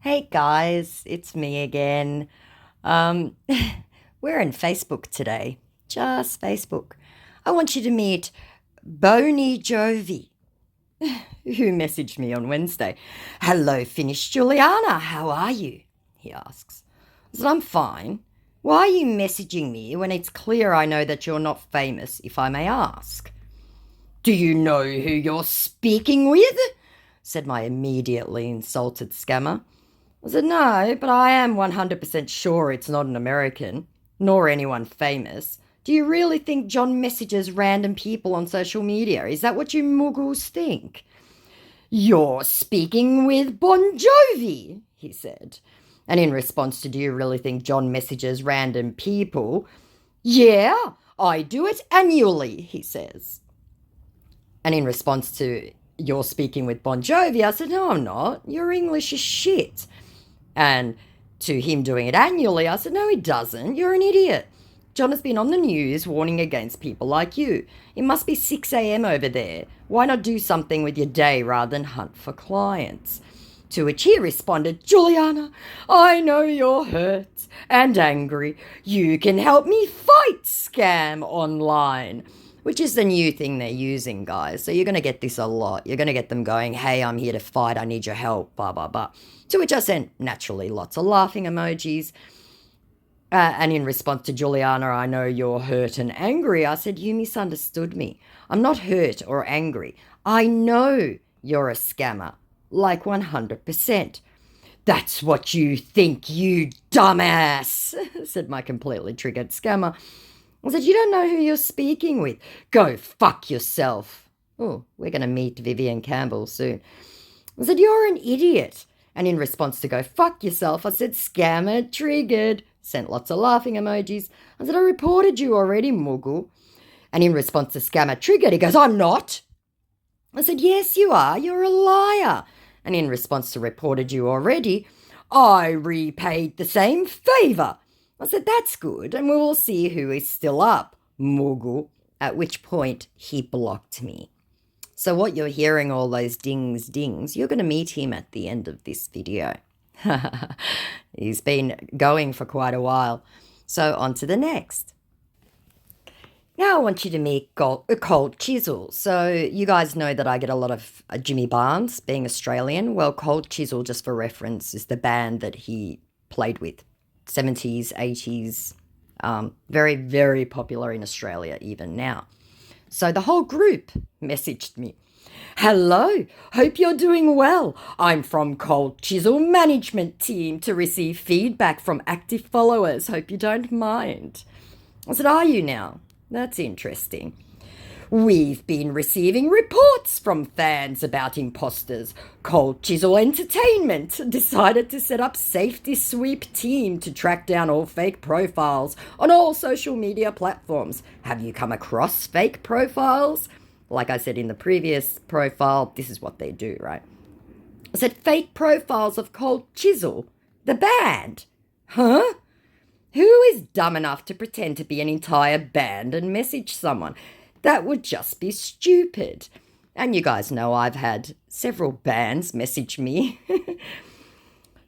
Hey guys, it's me again. Um, we're in Facebook today, just Facebook. I want you to meet Bony Jovi, who messaged me on Wednesday. Hello, Finnish Juliana, how are you? He asks. I said, I'm fine. Why are you messaging me when it's clear I know that you're not famous, if I may ask? Do you know who you're speaking with? Said my immediately insulted scammer. I said, no, but I am 100% sure it's not an American, nor anyone famous. Do you really think John messages random people on social media? Is that what you muggles think? You're speaking with Bon Jovi, he said. And in response to, do you really think John messages random people? Yeah, I do it annually, he says. And in response to, you're speaking with Bon Jovi, I said, no, I'm not. Your English is shit. And to him doing it annually, I said, no, he doesn't. You're an idiot. John has been on the news warning against people like you. It must be 6 a.m. over there. Why not do something with your day rather than hunt for clients? To which he responded, Juliana, I know you're hurt and angry. You can help me fight scam online. Which is the new thing they're using, guys. So you're going to get this a lot. You're going to get them going, hey, I'm here to fight. I need your help, blah, blah, blah. To which I sent, naturally, lots of laughing emojis. And in response to Juliana, I know you're hurt and angry, I said, you misunderstood me. I'm not hurt or angry. I know you're a scammer, like 100%. That's what you think, you dumbass, said my completely triggered scammer. I said, you don't know who you're speaking with. Go fuck yourself. Oh, we're going to meet Vivian Campbell soon. I said, you're an idiot. And in response to go fuck yourself, I said, scammer triggered. Sent lots of laughing emojis. I said, I reported you already, Muggle. And in response to scammer triggered, he goes, I'm not. I said, yes, you are. You're a liar. And in response to reported you already, I repaid the same favour. I said, that's good, and we will see who is still up, Muggle. At which point he blocked me. So what you're hearing, all those dings, dings, you're going to meet him at the end of this video. He's been going for quite a while. So on to the next. Now I want you to meet Cold Chisel. So you guys know that I get a lot of Jimmy Barnes being Australian. Well, Cold Chisel, just for reference, is the band that he played with. 70s, 80s, very, very popular in Australia even now. So the whole group messaged me. Hello, hope you're doing well. I'm from Cold Chisel Management Team to receive feedback from active followers. Hope you don't mind. I said, are you now? That's interesting. We've been receiving reports from fans about imposters. Cold Chisel Entertainment decided to set up Safety Sweep Team to track down all fake profiles on all social media platforms. Have you come across fake profiles? Like I said in the previous profile, this is what they do, right? I said, fake profiles of Cold Chisel, the band. Huh? Who is dumb enough to pretend to be an entire band and message someone? That would just be stupid. And you guys know I've had several bands message me.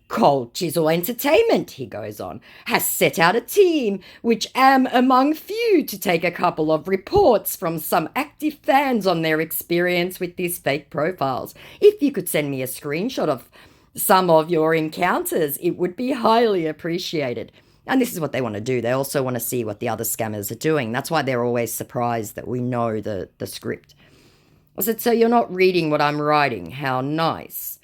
Cold Chisel Entertainment, he goes on, has set out a team, which am among few, to take a couple of reports from some active fans on their experience with these fake profiles. If you could send me a screenshot of some of your encounters, it would be highly appreciated. And this is what they want to do. They also want to see what the other scammers are doing. That's why they're always surprised that we know the script. I said, so you're not reading what I'm writing. How nice.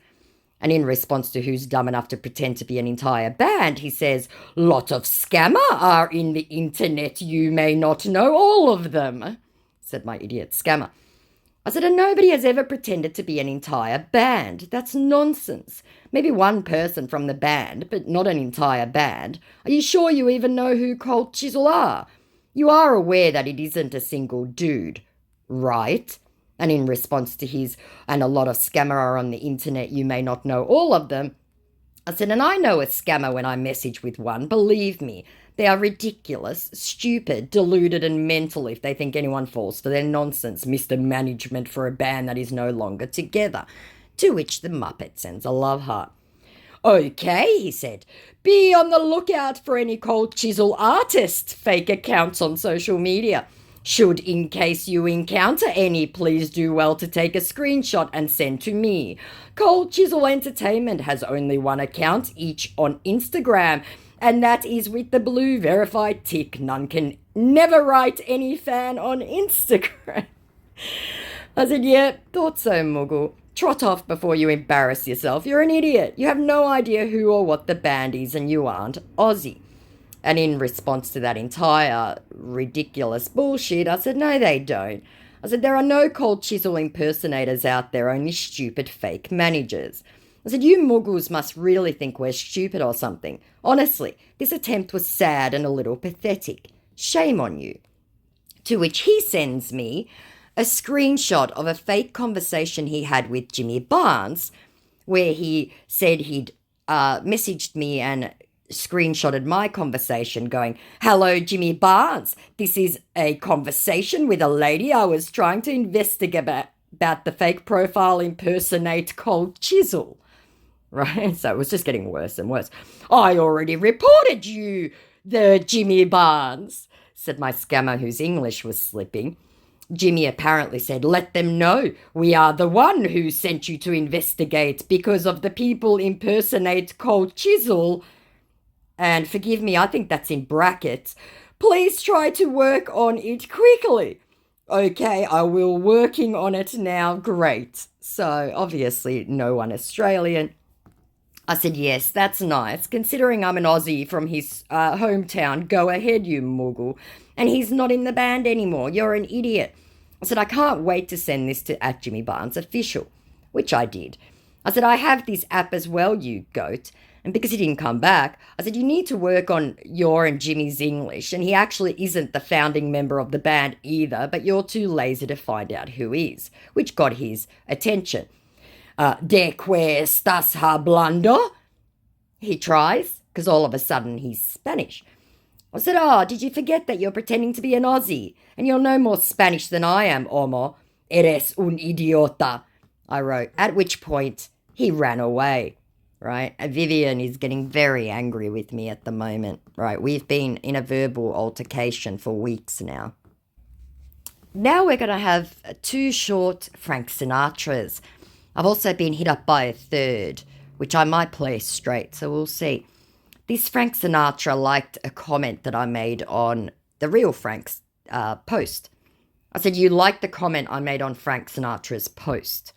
And in response to who's dumb enough to pretend to be an entire band, he says, lot of scammer are in the internet. You may not know all of them, said my idiot scammer. I said, and nobody has ever pretended to be an entire band. That's nonsense. Maybe one person from the band, but not an entire band. Are you sure you even know who Cold Chisel are? You are aware that it isn't a single dude, right? And in response to his, and a lot of scammer are on the internet, you may not know all of them. I said, and I know a scammer when I message with one, believe me. They are ridiculous, stupid, deluded and mental if they think anyone falls for their nonsense, Mr. Management for a band that is no longer together. To which the Muppet sends a love heart. Okay, he said. Be on the lookout for any cold chisel artist fake accounts on social media. Should, in case you encounter any, please do well to take a screenshot and send to me. Cold Chisel Entertainment has only one account each on Instagram, and that is with the blue verified tick. None can never write any fan on Instagram. I said, yeah, thought so, Muggle. Trot off before you embarrass yourself. You're an idiot. You have no idea who or what the band is, and you aren't Aussie. And in response to that entire ridiculous bullshit, I said, no, they don't. I said, there are no cold chisel impersonators out there, only stupid fake managers. I said, you muggles must really think we're stupid or something. Honestly, this attempt was sad and a little pathetic. Shame on you. To which he sends me a screenshot of a fake conversation he had with Jimmy Barnes, where he said he'd messaged me and screenshotted my conversation going, hello, Jimmy Barnes. This is a conversation with a lady I was trying to investigate about the fake profile impersonate Cold Chisel. Right? So it was just getting worse and worse. I already reported you, the Jimmy Barnes, said my scammer whose English was slipping. Jimmy apparently said, let them know we are the one who sent you to investigate because of the people impersonate Cold Chisel. And forgive me, I think that's in brackets. Please try to work on it quickly. Okay, I will working on it now. Great. So obviously no one Australian. I said, yes, that's nice. Considering I'm an Aussie from his hometown, go ahead, you muggle. And he's not in the band anymore. You're an idiot. I said, I can't wait to send this to @JimmyBarnesOfficial, which I did. I said, I have this app as well, you goat. And because he didn't come back, I said, you need to work on your and Jimmy's English. And he actually isn't the founding member of the band either, but you're too lazy to find out who is, which got his attention. ¿De qué estás hablando? He tries, because all of a sudden he's Spanish. I said, oh, did you forget that you're pretending to be an Aussie? And you're no more Spanish than I am, Homo. Eres un idiota, I wrote, at which point he ran away. Right? Vivian is getting very angry with me at the moment. Right? We've been in a verbal altercation for weeks now. Now we're going to have 2 short Frank Sinatras. I've also been hit up by a third, which I might play straight, so we'll see. This Frank Sinatra liked a comment that I made on the real Frank's post. I said, you liked the comment I made on Frank Sinatra's post.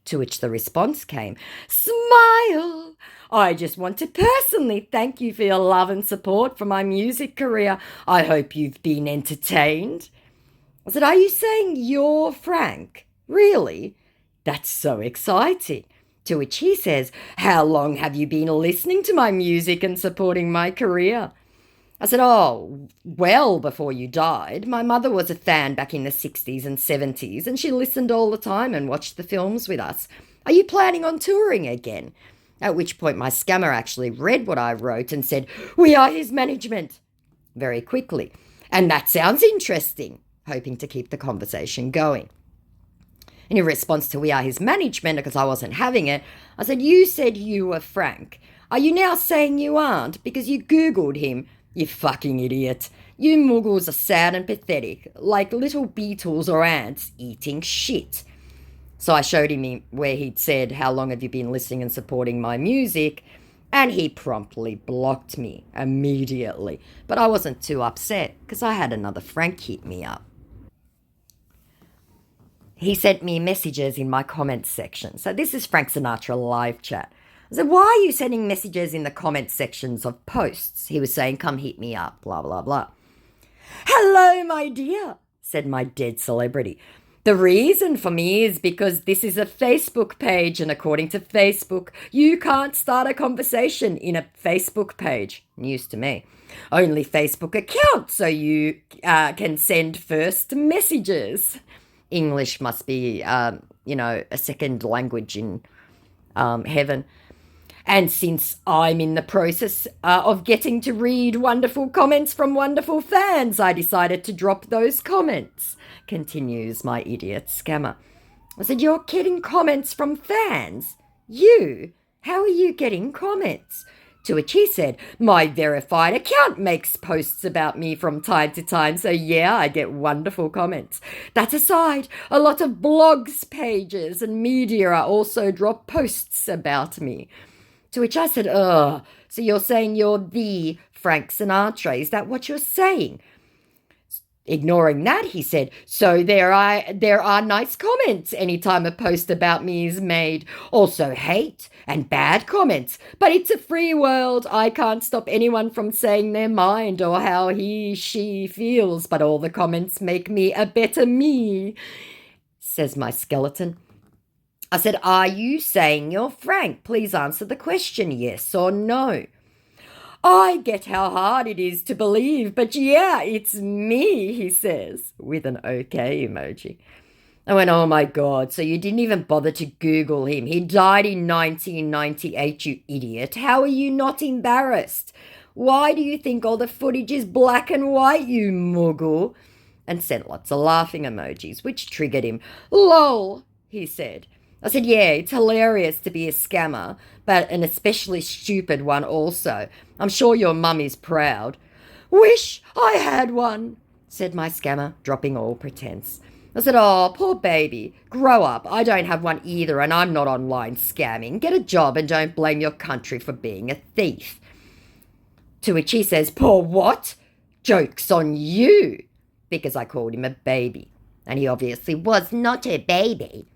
To which the response came, smile! I just want to personally thank you for your love and support for my music career. I hope you've been entertained. I said, are you saying you're Frank? Really? That's so exciting. To which he says, how long have you been listening to my music and supporting my career? I said, oh, well before you died. My mother was a fan back in the 60s and 70s, and she listened all the time and watched the films with us. Are you planning on touring again? At which point my scammer actually read what I wrote and said, we are his management, very quickly. And that sounds interesting, hoping to keep the conversation going. And in response to we are his management, because I wasn't having it, I said, you said you were Frank. Are you now saying you aren't because you Googled him? You fucking idiot. You muggles are sad and pathetic, like little beetles or ants eating shit. So I showed him where he'd said, how long have you been listening and supporting my music? And he promptly blocked me immediately. But I wasn't too upset because I had another Frank hit me up. He sent me messages in my comments section. So this is Frank Sinatra live chat. I said, why are you sending messages in the comment sections of posts? He was saying, come hit me up, blah, blah, blah. Hello, my dear, said my dead celebrity. The reason for me is because this is a Facebook page, and according to Facebook, you can't start a conversation in a Facebook page. News to me. Only Facebook account, so you can send first messages. English must be, a second language in heaven. And since I'm in the process of getting to read wonderful comments from wonderful fans, I decided to drop those comments, continues my idiot scammer. I said, you're getting comments from fans? You? How are you getting comments? To which he said, my verified account makes posts about me from time to time, so yeah, I get wonderful comments. That aside, a lot of blogs pages and media also drop posts about me. To which I said, ugh, so you're saying you're the Frank Sinatra? Is that what you're saying? Ignoring that, he said, so there are nice comments anytime a post about me is made. Also hate and bad comments. But it's a free world. I can't stop anyone from saying their mind or how he, she feels. But all the comments make me a better me, says my skeleton. I said, are you saying you're Frank? Please answer the question, yes or no. I get how hard it is to believe, but yeah, it's me, he says, with an okay emoji. I went, oh my God, so you didn't even bother to Google him. He died in 1998, you idiot. How are you not embarrassed? Why do you think all the footage is black and white, you muggle? And sent lots of laughing emojis, which triggered him. Lol, he said. I said, yeah, it's hilarious to be a scammer, but an especially stupid one also. I'm sure your mum is proud. Wish I had one, said my scammer, dropping all pretense. I said, oh, poor baby. Grow up. I don't have one either, and I'm not online scamming. Get a job and don't blame your country for being a thief. To which he says, poor what? Joke's on you, because I called him a baby. And he obviously was not a baby.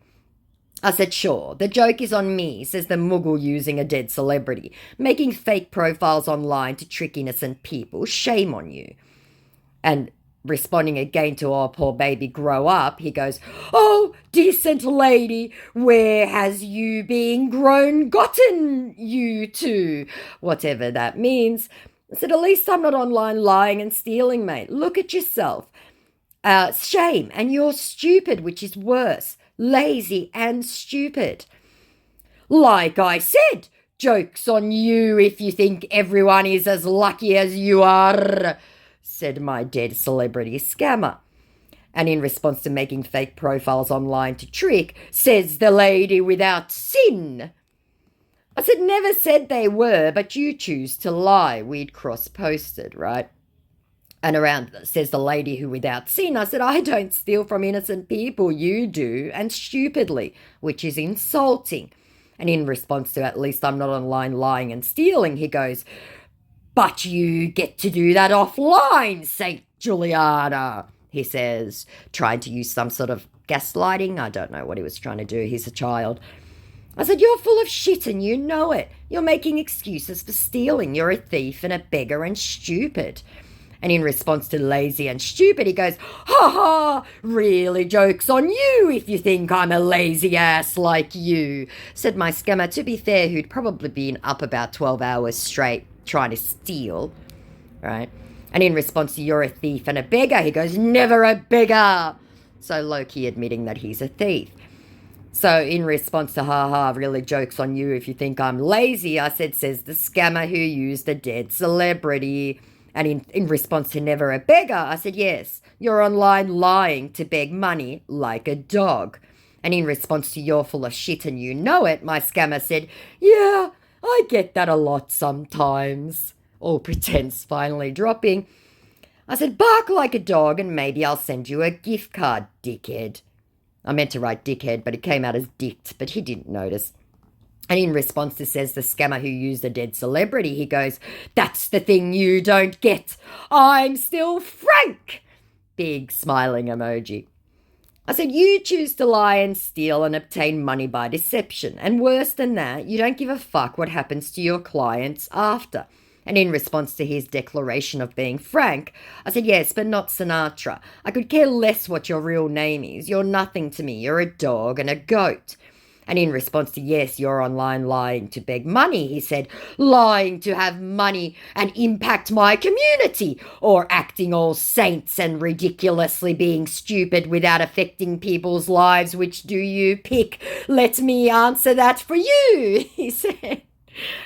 I said, sure, the joke is on me, says the muggle using a dead celebrity, making fake profiles online to trick innocent people. Shame on you. And responding again to, oh, poor baby, grow up, he goes, oh, decent lady, where has you been grown gotten you to? Whatever that means. I said, at least I'm not online lying and stealing, mate. Look at yourself. Shame, and you're stupid, which is worse. Lazy and stupid. Like I said, joke's on you if you think everyone is as lucky as you are, said my dead celebrity scammer. And in response to making fake profiles online to trick, says the lady without sin. I said, never said they were, but you choose to lie. We'd cross-posted, right? And around, says the lady who without sin. I said, I don't steal from innocent people, you do, and stupidly, which is insulting. And in response to, at least I'm not online lying and stealing, he goes, but you get to do that offline, St. Juliana, he says, trying to use some sort of gaslighting. I don't know what he was trying to do. He's a child. I said, you're full of shit and you know it. You're making excuses for stealing. You're a thief and a beggar and stupid. And in response to lazy and stupid, he goes, ha ha, really joke's on you if you think I'm a lazy ass like you, said my scammer, to be fair, who'd probably been up about 12 hours straight trying to steal, right? And in response to you're a thief and a beggar, he goes, never a beggar. So low-key admitting that he's a thief. So in response to, ha ha, really joke's on you if you think I'm lazy, I said, says the scammer who used a dead celebrity. And in response to never a beggar, I said, yes, you're online lying to beg money like a dog. And in response to you're full of shit and you know it, my scammer said, yeah, I get that a lot sometimes. All pretense finally dropping. I said, bark like a dog and maybe I'll send you a gift card, dickhead. I meant to write dickhead, but it came out as dicked, but he didn't notice. And in response to, says the scammer who used a dead celebrity, he goes, that's the thing you don't get. I'm still Frank. Big smiling emoji. I said, you choose to lie and steal and obtain money by deception. And worse than that, you don't give a fuck what happens to your clients after. And in response to his declaration of being Frank, I said, yes, but not Sinatra. I could care less what your real name is. You're nothing to me. You're a dog and a goat. And in response to, yes, you're online lying to beg money, he said, lying to have money and impact my community, or acting all saints and ridiculously being stupid without affecting people's lives. Which do you pick? Let me answer that for you, he said.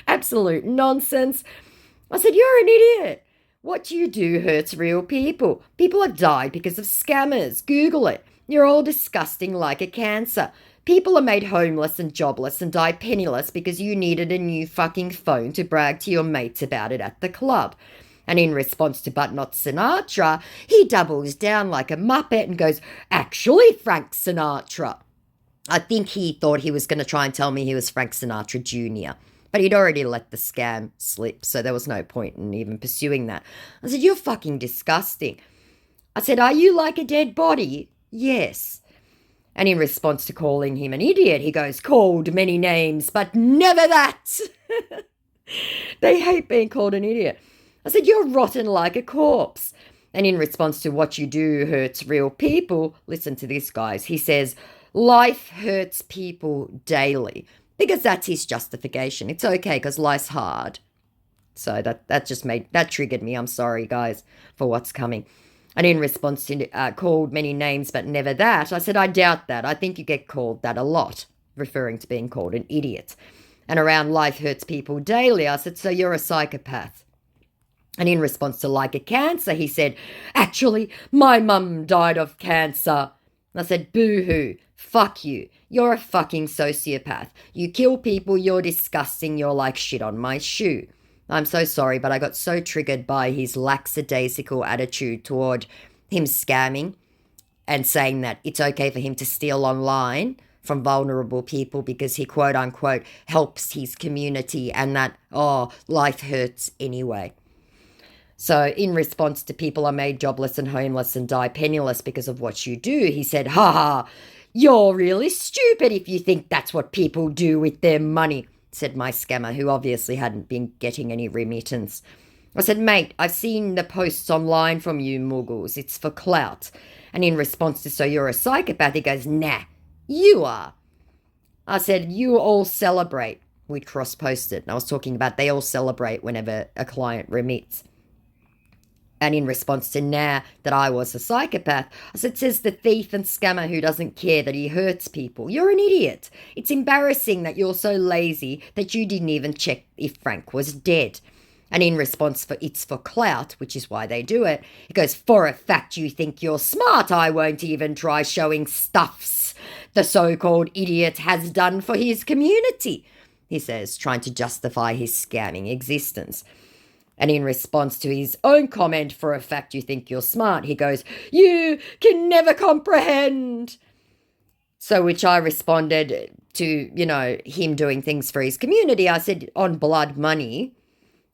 Absolute nonsense. I said, you're an idiot. What you do hurts real people. People have died because of scammers. Google it. You're all disgusting like a cancer. People are made homeless and jobless and die penniless because you needed a new fucking phone to brag to your mates about it at the club. And in response to But Not Sinatra, he doubles down like a muppet and goes, actually, Frank Sinatra. I think he thought he was going to try and tell me he was Frank Sinatra Jr., but he'd already let the scam slip, so there was no point in even pursuing that. I said, you're fucking disgusting. I said, are you like a dead body? Yes. And in response to calling him an idiot, he goes, called many names, but never that. They hate being called an idiot. I said, you're rotten like a corpse. And in response to what you do hurts real people, listen to this, guys. He says, life hurts people daily. Because that's his justification. It's okay because life's hard. So that triggered me. I'm sorry, guys, for what's coming. And in response to called many names but never that, I said, I doubt that. I think you get called that a lot, referring to being called an idiot. And around life hurts people daily, I said, so you're a psychopath. And in response to like a cancer, he said, actually, my mum died of cancer. I said, boo-hoo, fuck you. You're a fucking sociopath. You kill people, you're disgusting, you're like shit on my shoe. I'm so sorry, but I got so triggered by his lackadaisical attitude toward him scamming and saying that it's okay for him to steal online from vulnerable people because he quote unquote helps his community and that, life hurts anyway. So in response to people are made jobless and homeless and die penniless because of what you do, he said, ha, you're really stupid if you think that's what people do with their money, said my scammer, who obviously hadn't been getting any remittance. I said, mate, I've seen the posts online from you muggles. It's for clout. And in response to, so you're a psychopath, he goes, nah, you are. I said, you all celebrate. We cross-posted. And I was talking about they all celebrate whenever a client remits. And in response to that I was a psychopath, I said, says the thief and scammer who doesn't care that he hurts people. You're an idiot. It's embarrassing that you're so lazy that you didn't even check if Frank was dead. And in response for it's for clout, which is why they do it, it goes, for a fact you think you're smart, I won't even try showing stuffs the so-called idiot has done for his community, he says, trying to justify his scamming existence. And in response to his own comment, for a fact you think you're smart, he goes, you can never comprehend. So which I responded to, him doing things for his community. I said, on blood money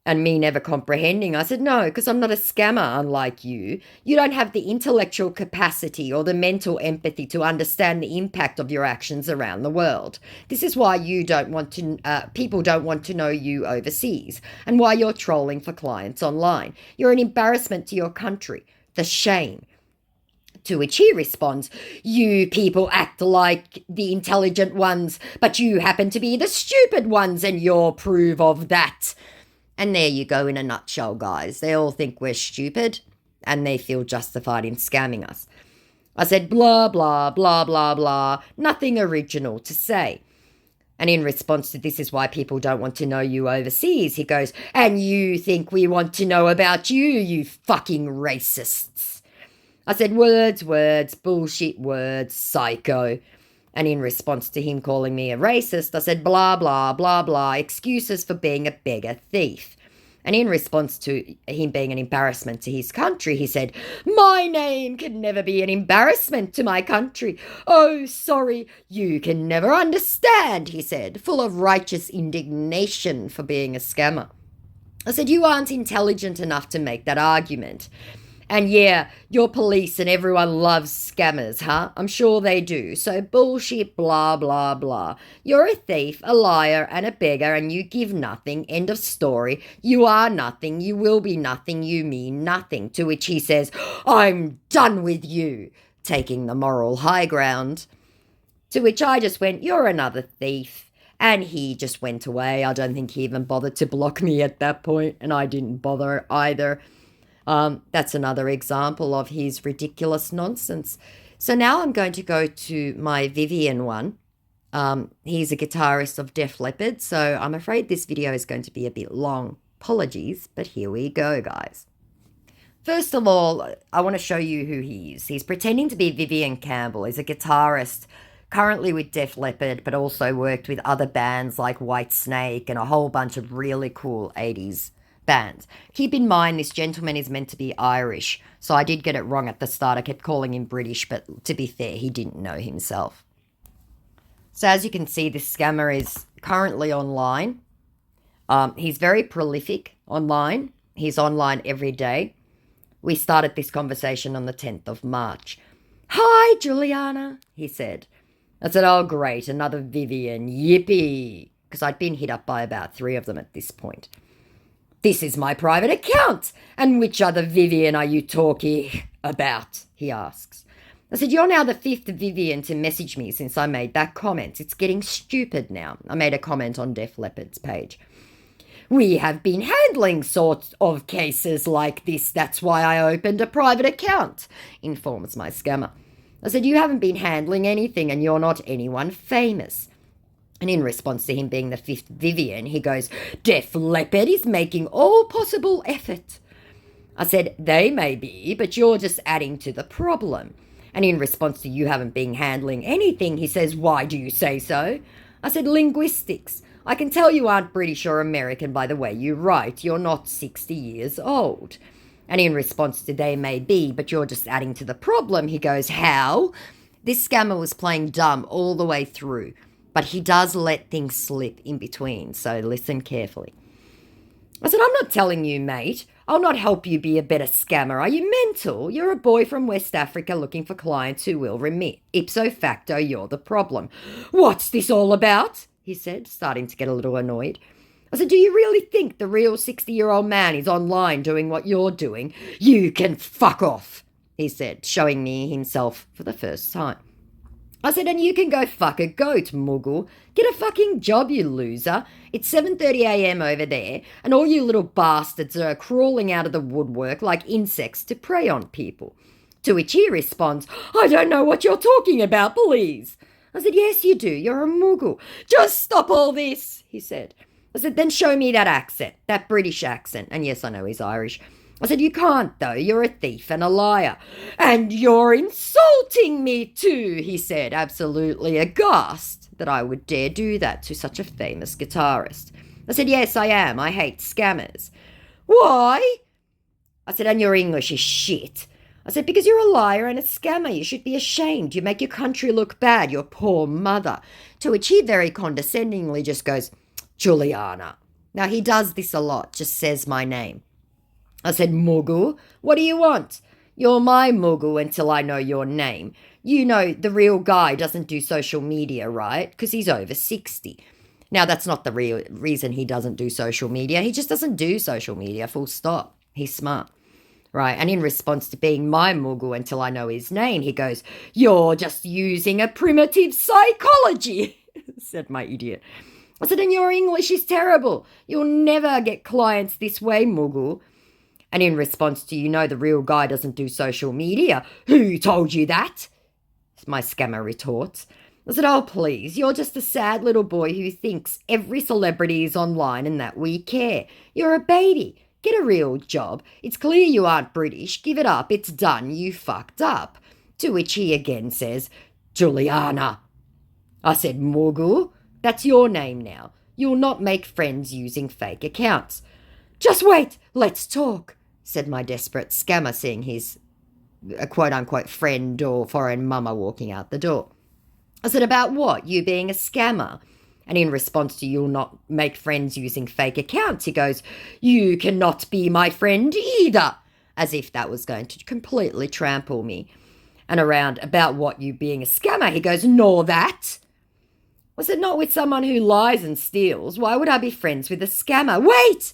and me never comprehending. I said, no, because I'm not a scammer unlike you. You don't have the intellectual capacity or the mental empathy to understand the impact of your actions around the world. This is why people don't want to know you overseas and why you're trolling for clients online. You're an embarrassment to your country. The shame. To which he responds, you people act like the intelligent ones, but you happen to be the stupid ones and you're proof of that. And there you go in a nutshell, guys. They all think we're stupid and they feel justified in scamming us. I said, blah, blah, blah, blah, blah, nothing original to say. And in response to this is why people don't want to know you overseas, he goes, and you think we want to know about you, you fucking racists. I said, words, bullshit words, psycho. And in response to him calling me a racist, I said, blah, blah, blah, blah, excuses for being a beggar thief. And in response to him being an embarrassment to his country, he said, my name can never be an embarrassment to my country. Oh, sorry, you can never understand, he said, full of righteous indignation for being a scammer. I said, you aren't intelligent enough to make that argument. And yeah, your police and everyone loves scammers, huh? I'm sure they do. So bullshit, blah, blah, blah. You're a thief, a liar, and a beggar, and you give nothing. End of story. You are nothing. You will be nothing. You mean nothing. To which he says, I'm done with you, taking the moral high ground. To which I just went, you're another thief. And he just went away. I don't think he even bothered to block me at that point, and I didn't bother either. That's another example of his ridiculous nonsense. So now I'm going to go to my Vivian one. He's a guitarist of Def Leppard, so I'm afraid this video is going to be a bit long. Apologies, but here we go, guys. First of all, I want to show you who he is. He's pretending to be Vivian Campbell. He's a guitarist Currently with Def Leppard, but also worked with other bands like White Snake and a whole bunch of really cool 80s bands. Keep in mind, this gentleman is meant to be Irish, so I did get it wrong at the start. I kept calling him British, but to be fair, he didn't know himself. So as you can see, this scammer is currently online. He's very prolific online. He's online every day. We started this conversation on the 10th of March. "Hi, Juliana," he said. I said, "Oh, great, another Vivian, yippee," because I'd been hit up by about 3 of them at this point. "This is my private account, and which other Vivian are you talking about?" he asks. I said, "You're now the 5th Vivian to message me since I made that comment. It's getting stupid now." I made a comment on Def Leppard's page. "We have been handling sorts of cases like this. That's why I opened a private account," informs my scammer. I said, "You haven't been handling anything and you're not anyone famous." And in response to him being the 5th Vivian, he goes, "Def Leppard is making all possible effort." I said, "They may be, but you're just adding to the problem." And in response to "you haven't been handling anything," he says, "Why do you say so?" I said, "Linguistics. I can tell you aren't British or American by the way you write. You're not 60 years old." And in response to "they may be, but you're just adding to the problem," he goes, "How?" This scammer was playing dumb all the way through, but he does let things slip in between, so listen carefully. I said, "I'm not telling you, mate. I'll not help you be a better scammer. Are you mental? You're a boy from West Africa looking for clients who will remit. Ipso facto, you're the problem." "What's this all about?" he said, starting to get a little annoyed. I said, "Do you really think the real 60-year-old man is online doing what you're doing?" "You can fuck off," he said, showing me himself for the first time. I said, "And you can go fuck a goat, Muggle. Get a fucking job, you loser. It's 7:30 a.m. over there, and all you little bastards are crawling out of the woodwork like insects to prey on people." To which he responds, "I don't know what you're talking about, please." I said, "Yes, you do. You're a Muggle." "Just stop all this," he said. I said, "Then show me that accent, that British accent." And yes, I know he's Irish. I said, "You can't, though. You're a thief and a liar." "And you're insulting me too," he said, absolutely aghast that I would dare do that to such a famous guitarist. I said, "Yes, I am. I hate scammers." "Why?" I said, "And your English is shit." I said, "Because you're a liar and a scammer. You should be ashamed. You make your country look bad, your poor mother." To which he very condescendingly just goes, "Juliana." Now, he does this a lot, just says my name. I said, "Muggle, what do you want?" "You're my Muggle until I know your name. You know the real guy doesn't do social media, right? Because he's over 60. Now, that's not the real reason he doesn't do social media. He just doesn't do social media, full stop. He's smart. Right, and in response to being my Muggle until I know his name, he goes, "You're just using a primitive psychology," said my idiot. I said, "And your English is terrible. You'll never get clients this way, Muggle." And in response to "you know the real guy doesn't do social media." "Who told you that?" my scammer retorts. I said, "Oh, please, you're just a sad little boy who thinks every celebrity is online and that we care. You're a baby. Get a real job. It's clear you aren't British. Give it up. It's done. You fucked up." To which he again says, "Juliana." I said, "Muggle, that's your name now. You'll not make friends using fake accounts." "Just wait. Let's talk," said my desperate scammer, seeing his quote-unquote friend or foreign mama walking out the door. I said, "About what? You being a scammer?" And in response to "you'll not make friends using fake accounts," he goes, "You cannot be my friend either," as if that was going to completely trample me. And around "about what? You being a scammer," he goes, "Nor that." I said, "Not with someone who lies and steals. Why would I be friends with a scammer?" "Wait,"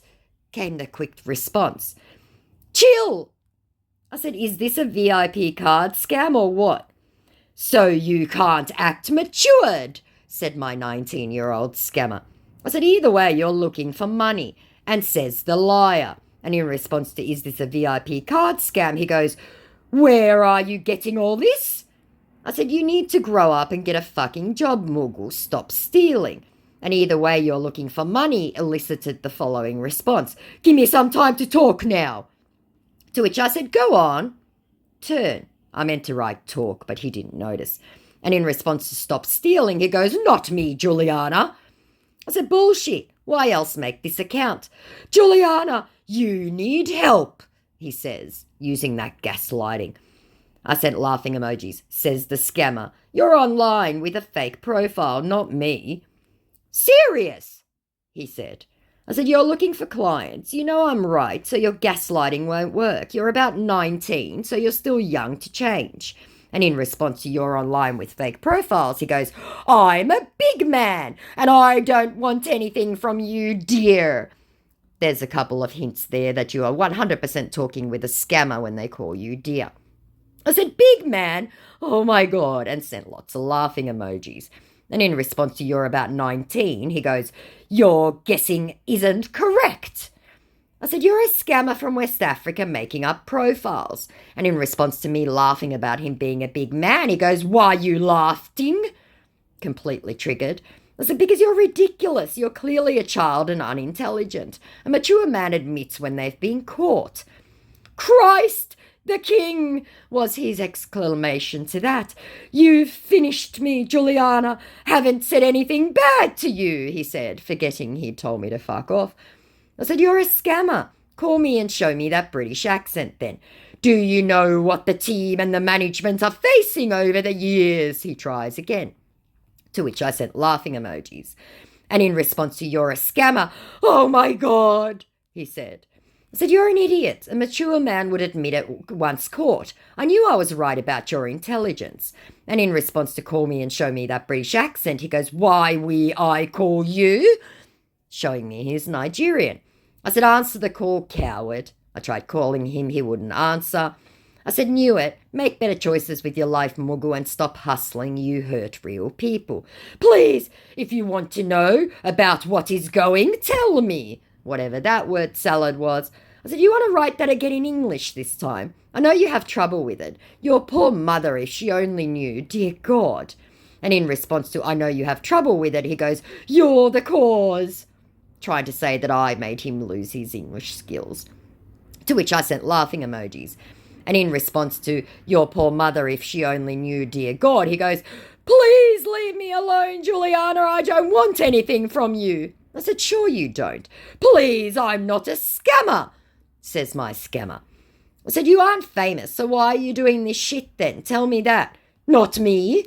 came the quick response. "Chill." I said, "Is this a VIP card scam or what?" "So you can't act matured," said my 19-year-old scammer. I said, "Either way, you're looking for money," and says the liar. And in response to "is this a VIP card scam?" he goes, "Where are you getting all this?" I said, "You need to grow up and get a fucking job, Muggle. Stop stealing." And "either way, you're looking for money," elicited the following response. "Give me some time to talk now." To which I said, "Go on. Turn." I meant to write talk, but he didn't notice. And in response to stop stealing, he goes, "Not me, Juliana." I said, "Bullshit. Why else make this account?" "Juliana, you need help," he says, using that gaslighting. I sent laughing emojis. Says the scammer, "You're online with a fake profile, not me." "Serious?" he said. I said, "You're looking for clients. You know I'm right, so your gaslighting won't work. You're about 19, so you're still young to change." And in response to "you're online with fake profiles," he goes, "I'm a big man, and I don't want anything from you, dear." There's a couple of hints there that you are 100% talking with a scammer when they call you dear. I said, "Big man? Oh my God," and sent lots of laughing emojis. And in response to "you're about 19, he goes, "Your guessing isn't correct." I said, "You're a scammer from West Africa making up profiles." And in response to me laughing about him being a big man, he goes, "Why you laughing?" Completely triggered. I said, "Because you're ridiculous. You're clearly a child and unintelligent. A mature man admits when they've been caught." "Christ the King," was his exclamation to that. "You've finished me, Juliana. Haven't said anything bad to you," he said, forgetting he'd told me to fuck off. I said, "You're a scammer. Call me and show me that British accent then. Do you know what the team and the management are facing over the years?" he tries again. To which I sent laughing emojis. And in response to "you're a scammer," "Oh my God," he said. I said, "You're an idiot. A mature man would admit it once caught. I knew I was right about your intelligence." And in response to "call me and show me that British accent," he goes, "Why I call you?" Showing me he's Nigerian. I said, "Answer the call, coward." I tried calling him, he wouldn't answer. I said, "Knew it. Make better choices with your life, Mugu, and stop hustling. You hurt real people. Please, if you want to know about what is going, tell me." Whatever that word salad was. I said, "You want to write that again in English this time? I know you have trouble with it. Your poor mother, if she only knew, dear God." And in response to "I know you have trouble with it," he goes, "You're the cause," trying to say that I made him lose his English skills. To which I sent laughing emojis. And in response to "your poor mother, if she only knew, dear God," he goes, "Please leave me alone, Juliana. I don't want anything from you." I said, "Sure you don't." "Please, I'm not a scammer," says my scammer. I said, "You aren't famous, so why are you doing this shit then? Tell me that." "Not me."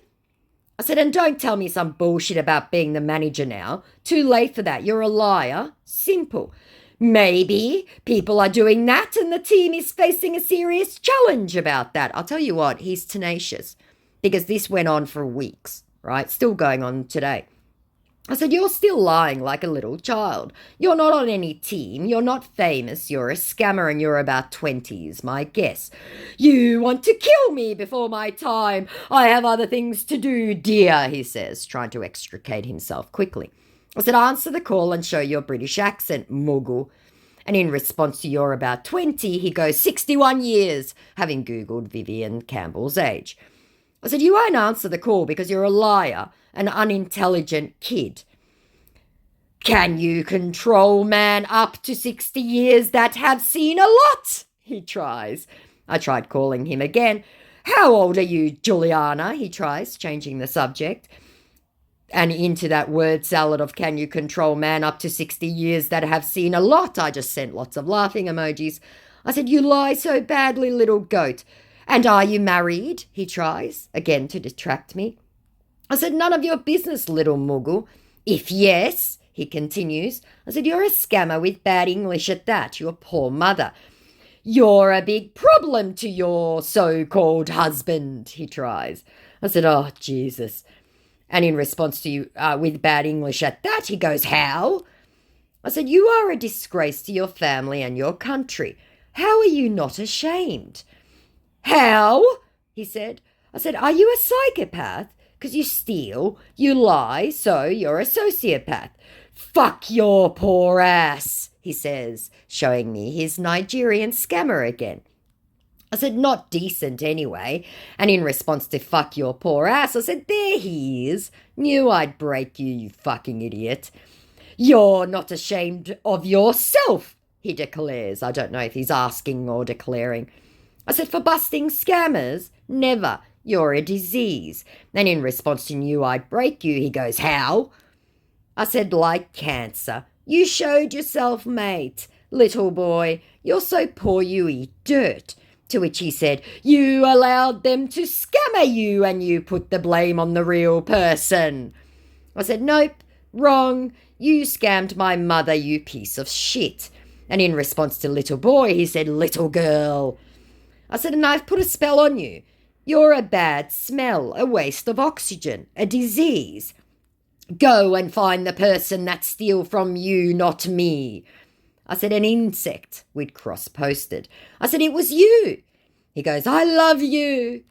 I said, "And don't tell me some bullshit about being the manager now. Too late for that. You're a liar. Simple." "Maybe people are doing that and the team is facing a serious challenge about that." I'll tell you what, he's tenacious because this went on for weeks, right? Still going on today. I said, "You're still lying like a little child. You're not on any team. You're not famous. You're a scammer and you're about 20 is my guess." "You want to kill me before my time. I have other things to do, dear," he says, trying to extricate himself quickly. I said, "Answer the call and show your British accent, Mugu." And in response to "you're about 20, he goes, 61 years, having Googled Vivian Campbell's age. I said, "You won't answer the call because you're a liar, an unintelligent kid." "Can you control man up to 60 years that have seen a lot?" he tries. I tried calling him again. "How old are you, Juliana?" he tries, changing the subject. And into that word salad of "can you control man up to 60 years that have seen a lot?" I just sent lots of laughing emojis. I said, "You lie so badly, little goat." "And are you married?" he tries, again to distract me. I said, "None of your business, little Mugu." "If yes," he continues. I said, "You're a scammer with bad English at that, your poor mother." "You're a big problem to your so-called husband," he tries. I said, "Oh, Jesus." And in response to "you with bad English at that," he goes, "How?" I said, "You are a disgrace to your family and your country. How are you not ashamed?" "How?" he said. I said, "Are you a psychopath? Because you steal, you lie, so you're a sociopath." "Fuck your poor ass," he says, showing me his Nigerian scammer again. I said, "Not decent anyway." And in response to "fuck your poor ass," I said, "There he is. Knew I'd break you, you fucking idiot." "You're not ashamed of yourself," he declares. I don't know if he's asking or declaring. I said, "For busting scammers? Never. You're a disease. And in response to knew I'd break you, he goes, how? I said, like cancer. You showed yourself, mate. Little boy, you're so poor you eat dirt. To which he said, you allowed them to scammer you and you put the blame on the real person. I said, nope, wrong. You scammed my mother, you piece of shit. And in response to little boy, he said, little girl. I said, and I've put a spell on you. You're a bad smell, a waste of oxygen, a disease. Go and find the person that steal from you, not me. I said, an insect, we'd cross-posted. I said, it was you. He goes, I love you.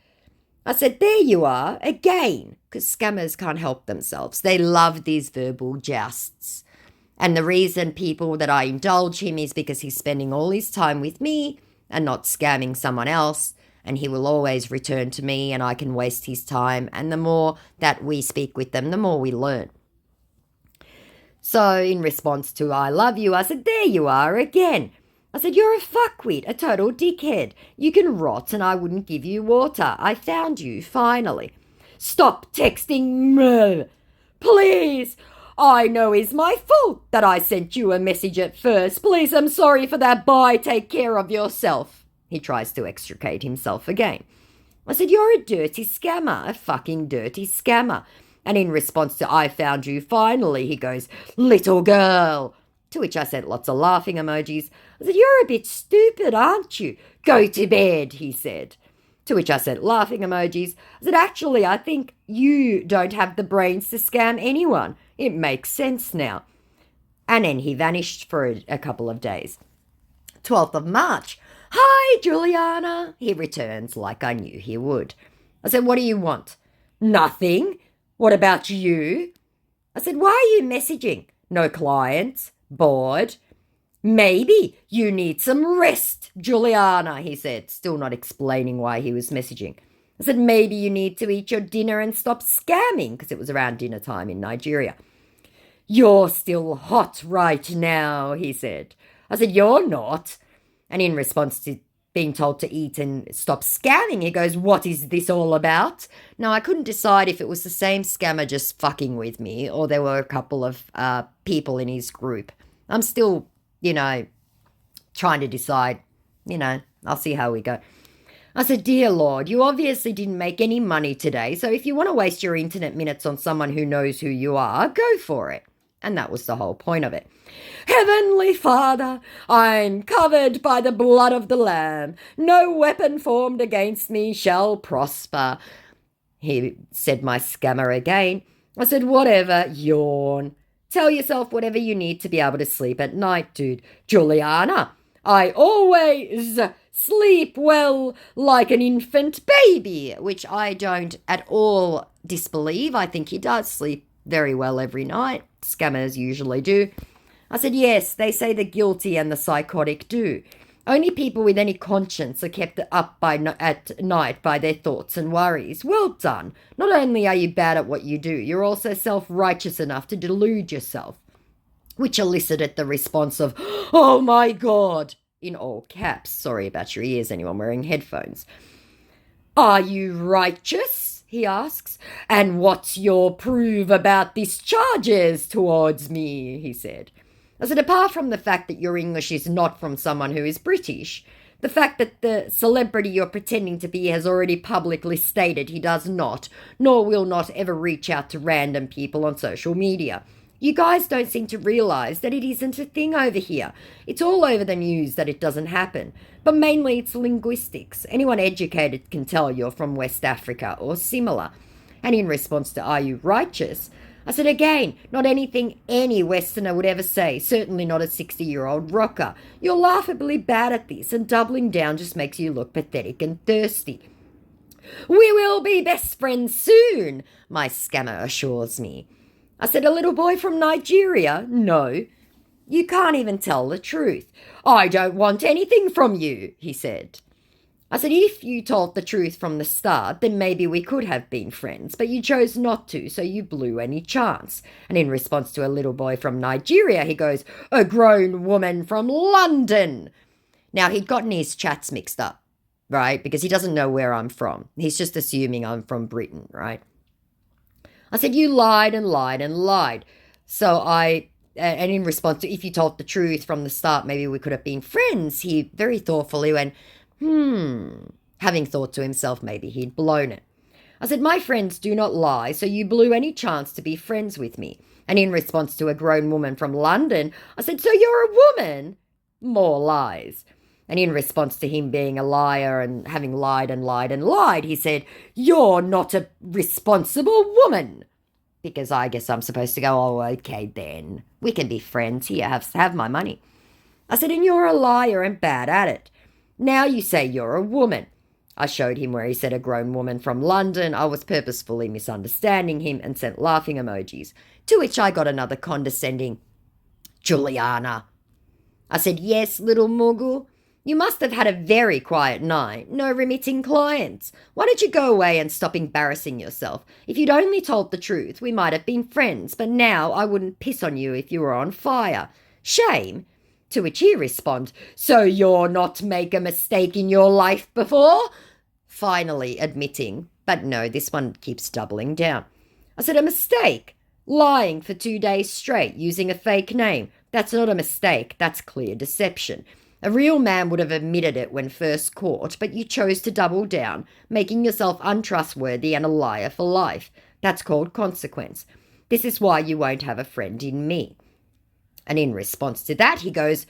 I said, there you are, again, because scammers can't help themselves. They love these verbal jousts. And the reason people that I indulge him is because he's spending all his time with me and not scamming someone else, and he will always return to me and I can waste his time. And the more that we speak with them, the more we learn. So in response to I love you, I said, there you are again. I said, you're a fuckwit, a total dickhead. You can rot and I wouldn't give you water. I found you, finally. Stop texting me. Please. I know it's my fault that I sent you a message at first. Please, I'm sorry for that. Bye, take care of yourself. He tries to extricate himself again. I said, you're a dirty scammer, a fucking dirty scammer. And in response to I found you finally, he goes, little girl. To which I sent lots of laughing emojis. I said, you're a bit stupid, aren't you? Go to bed, he said. To which I sent laughing emojis. I said, actually, I think you don't have the brains to scam anyone. It makes sense now. And then he vanished for a couple of days. 12th of March. Hi, Juliana. He returns like I knew he would. I said, what do you want? Nothing. What about you? I said, why are you messaging? No clients. Bored. Maybe you need some rest, Juliana, he said, still not explaining why he was messaging. I said, maybe you need to eat your dinner and stop scamming, because it was around dinner time in Nigeria. You're still hot right now, he said. I said, you're not. And in response to being told to eat and stop scamming, he goes, what is this all about? Now, I couldn't decide if it was the same scammer just fucking with me or there were a couple of people in his group. I'm still, trying to decide, I'll see how we go. I said, dear Lord, you obviously didn't make any money today, so if you want to waste your internet minutes on someone who knows who you are, go for it. And that was the whole point of it. Heavenly Father, I'm covered by the blood of the Lamb. No weapon formed against me shall prosper. He said my scammer again. I said, whatever, yawn. Tell yourself whatever you need to be able to sleep at night, dude. Juliana, I always sleep well like an infant baby, which I don't at all disbelieve. I think he does sleep very well every night. Scammers usually do. I said, yes, they say the guilty and the psychotic do. Only people with any conscience are kept up at night by their thoughts and worries. Well done. Not only are you bad at what you do, you're also self-righteous enough to delude yourself. Which elicited the response of, oh my God, in all caps. Sorry about your ears, anyone wearing headphones. Are you righteous? He asks. And what's your proof about these charges towards me? He said. I said, apart from the fact that your English is not from someone who is British, the fact that the celebrity you're pretending to be has already publicly stated he does not, nor will not ever reach out to random people on social media. You guys don't seem to realise that it isn't a thing over here. It's all over the news that it doesn't happen. But mainly it's linguistics. Anyone educated can tell you're from West Africa or similar. And in response to are you righteous? I said, again, not anything any Westerner would ever say, certainly not a 60-year-old rocker. You're laughably bad at this, and doubling down just makes you look pathetic and thirsty. We will be best friends soon, my scammer assures me. I said, a little boy from Nigeria? No. You can't even tell the truth. I don't want anything from you, he said. I said, if you told the truth from the start, then maybe we could have been friends, but you chose not to, so you blew any chance. And in response to a little boy from Nigeria, he goes, a grown woman from London. Now, he'd gotten his chats mixed up, right? Because he doesn't know where I'm from. He's just assuming I'm from Britain, right? I said, you lied and lied and lied. And in response to, if you told the truth from the start, maybe we could have been friends, he very thoughtfully went, having thought to himself, maybe he'd blown it. I said, my friends do not lie, so you blew any chance to be friends with me. And in response to a grown woman from London, I said, so you're a woman? More lies. And in response to him being a liar and having lied and lied and lied, he said, you're not a responsible woman. Because I guess I'm supposed to go, oh, okay then. We can be friends. Here, have my money. I said, and you're a liar and bad at it. Now you say you're a woman. I showed him where he said a grown woman from London. I was purposefully misunderstanding him and sent laughing emojis, to which I got another condescending, Juliana. I said, yes, little Moogle. You must have had a very quiet night. No remitting clients. Why don't you go away and stop embarrassing yourself? If you'd only told the truth, we might have been friends, but now I wouldn't piss on you if you were on fire. Shame. To which he responds, so you're not make a mistake in your life before? Finally admitting, but no, this one keeps doubling down. I said, a mistake? Lying for 2 days straight using a fake name. That's not a mistake, that's clear deception. A real man would have admitted it when first caught, but you chose to double down, making yourself untrustworthy and a liar for life. That's called consequence. This is why you won't have a friend in me. And in response to that, he goes,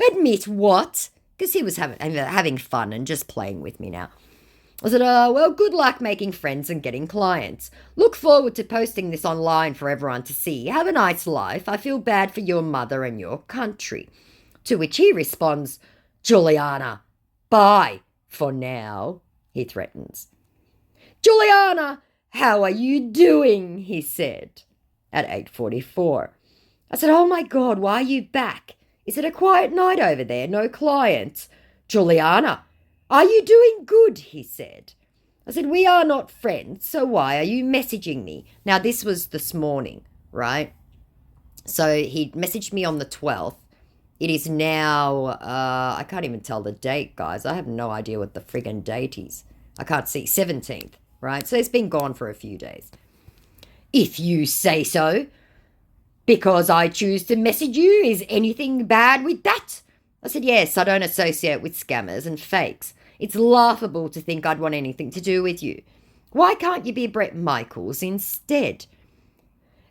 admit what? Because he was having fun and just playing with me now. I said, well, good luck making friends and getting clients. Look forward to posting this online for everyone to see. Have a nice life. I feel bad for your mother and your country. To which he responds, Juliana, bye for now, he threatens. Juliana, how are you doing? He said at 8:44. I said, oh my God, why are you back? Is it a quiet night over there? No clients? Juliana, are you doing good? He said. I said, we are not friends, so why are you messaging me? Now, this was this morning, right? So he messaged me on the 12th. It is now, I can't even tell the date, guys. I have no idea what the friggin' date is. I can't see, 17th, right? So it's been gone for a few days. If you say so. Because I choose to message you, is anything bad with that? I said, yes, I don't associate with scammers and fakes. It's laughable to think I'd want anything to do with you. Why can't you be Brett Michaels instead?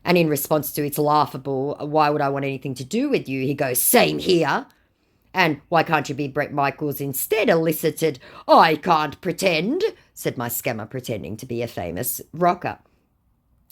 And in response to it's laughable, why would I want anything to do with you? He goes, same here. And why can't you be Brett Michaels instead? Elicited, I can't pretend, said my scammer pretending to be a famous rocker.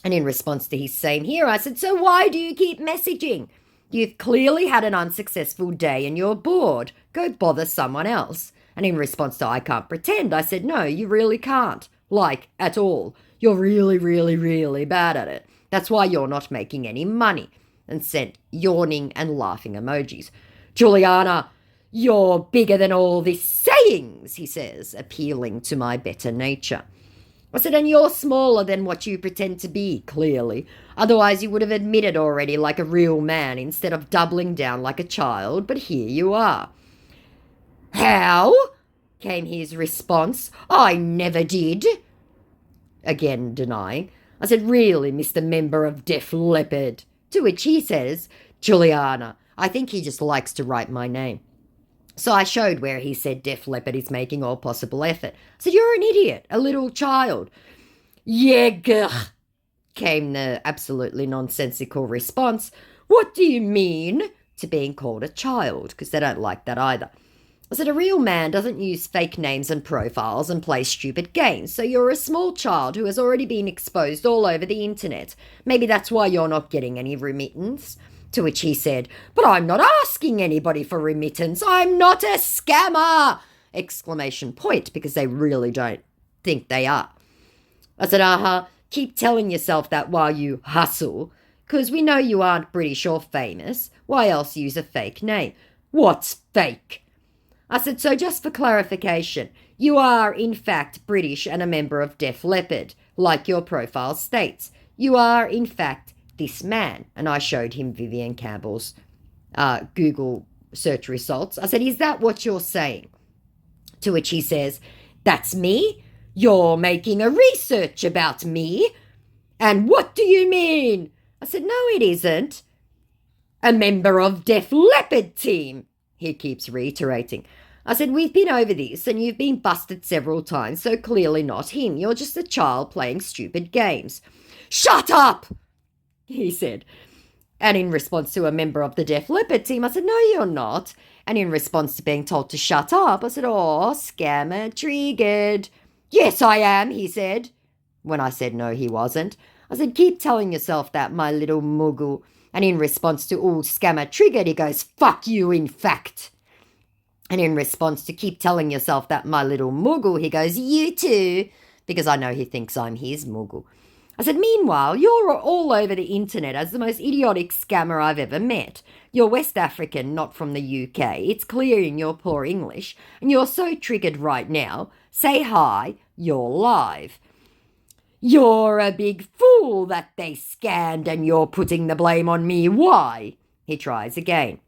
And in response to his same here, I said, so why do you keep messaging? You've clearly had an unsuccessful day and you're bored. Go bother someone else. And in response to I can't pretend, I said, no, you really can't. Like, at all. You're really, really, really bad at it. That's why you're not making any money. And sent yawning and laughing emojis. Juliana, you're bigger than all these sayings, he says, appealing to my better nature. I said, and you're smaller than what you pretend to be, clearly. Otherwise you would have admitted already like a real man instead of doubling down like a child, but here you are. How? Came his response. I never did. Again denying. I said, really, Mr. Member of Def Leppard? To which he says, Juliana, I think he just likes to write my name. So I showed where he said Def Leppard is making all possible effort. I said, you're an idiot, a little child. Yeah, gah, came the absolutely nonsensical response. What do you mean? To being called a child, because they don't like that either. I said, a real man doesn't use fake names and profiles and play stupid games, so you're a small child who has already been exposed all over the internet. Maybe that's why you're not getting any remittance. To which he said, but I'm not asking anybody for remittance. I'm not a scammer! Exclamation point, because they really don't think they are. I said, keep telling yourself that while you hustle, because we know you aren't British or famous. Why else use a fake name? What's fake? I said, so just for clarification, you are in fact British and a member of Def Leppard, like your profile states. You are in fact this man. And I showed him Vivian Campbell's Google search results. I said, is that what you're saying? To which he says, That's me? You're making a research about me? And what do you mean? I said, no, it isn't. A member of Def Leppard team, he keeps reiterating. I said, we've been over this and you've been busted several times, so clearly not him. You're just a child playing stupid games. Shut up, he said. And in response to a member of the Def Leppard team, I said, no, you're not. And in response to being told to shut up, I said, oh, scammer triggered. Yes, I am, he said. When I said no, he wasn't. I said, keep telling yourself that, my little muggle. And in response to all scammer triggered, he goes, fuck you, in fact. And in response to keep telling yourself that, my little muggle, he goes, you too, because I know he thinks I'm his muggle. I said, meanwhile, you're all over the internet as the most idiotic scammer I've ever met. You're West African, not from the UK. It's clear in your poor English. And you're so triggered right now. Say hi, you're live. You're a big fool that they scanned and you're putting the blame on me. Why? He tries again.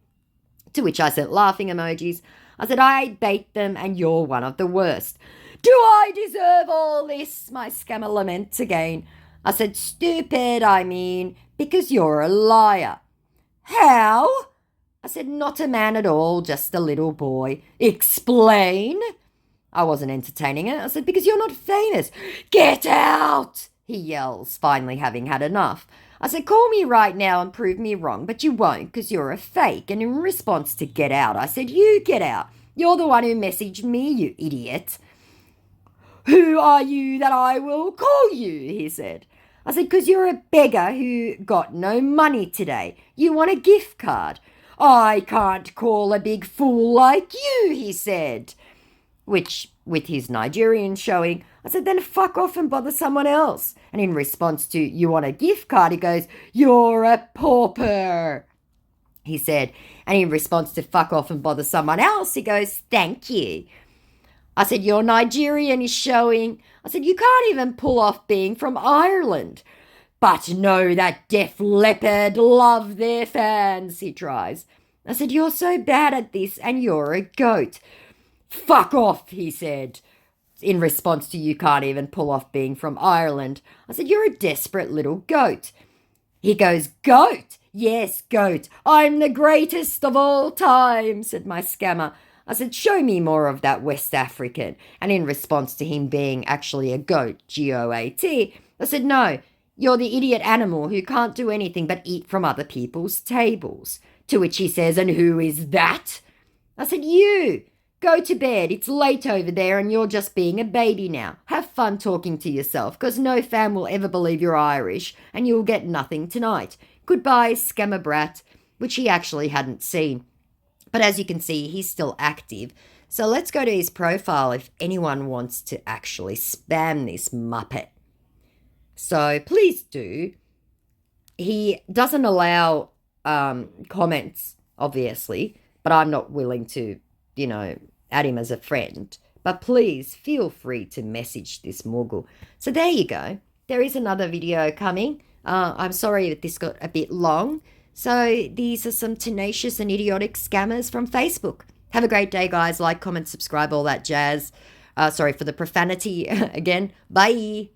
To which I sent laughing emojis. I said, I bait them and you're one of the worst. Do I deserve all this? My scammer laments again. I said, stupid, I mean, because you're a liar. How? I said, not a man at all, just a little boy. Explain. I wasn't entertaining it. I said, because you're not famous. Get out, he yells, finally having had enough. I said, call me right now and prove me wrong, but you won't because you're a fake. And in response to get out, I said, you get out. You're the one who messaged me, you idiot. Who are you that I will call you, he said. I said, because you're a beggar who got no money today. You want a gift card. I can't call a big fool like you, he said. Which, with his Nigerian showing, I said, then fuck off and bother someone else. And in response to, you want a gift card, he goes, you're a pauper, he said. And in response to fuck off and bother someone else, he goes, thank you. I said, your Nigerian is showing. I said, you can't even pull off being from Ireland. But know that Def Leppard love their fans, he tries. I said, you're so bad at this and you're a goat. Fuck off, he said, in response to you can't even pull off being from Ireland. I said, you're a desperate little goat. He goes, goat? Yes, goat. I'm the greatest of all time, said my scammer. I said, show me more of that West African. And in response to him being actually a goat, G-O-A-T, I said, no, you're the idiot animal who can't do anything but eat from other people's tables. To which he says, and who is that? I said, you. Go to bed. It's late over there and you're just being a baby now. Have fun talking to yourself because no fan will ever believe you're Irish and you'll get nothing tonight. Goodbye, scammer brat, which he actually hadn't seen. But as you can see, he's still active. So let's go to his profile if anyone wants to actually spam this muppet. So please do. He doesn't allow comments, obviously, but I'm not willing to, add him as a friend. But please feel free to message this Moogle. So there you go. There is another video coming. I'm sorry that this got a bit long. So these are some tenacious and idiotic scammers from Facebook. Have a great day, guys. Like, comment, subscribe, all that jazz. Sorry for the profanity again. Bye.